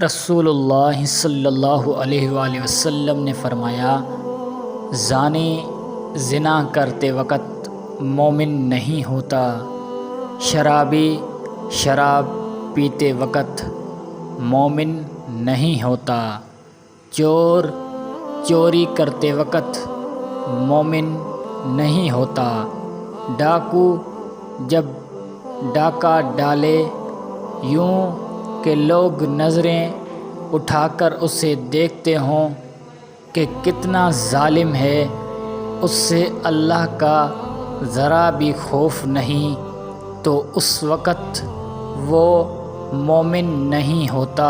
رسول اللہ صلی اللہ علیہ وآلہ وسلم نے فرمایا، زانی زنا کرتے وقت مومن نہیں ہوتا، شرابی شراب پیتے وقت مومن نہیں ہوتا، چور چوری کرتے وقت مومن نہیں ہوتا، ڈاکو جب ڈاکہ ڈالے یوں کہ لوگ نظریں اٹھا کر اسے دیکھتے ہوں کہ کتنا ظالم ہے، اس سے اللہ کا ذرا بھی خوف نہیں، تو اس وقت وہ مومن نہیں ہوتا۔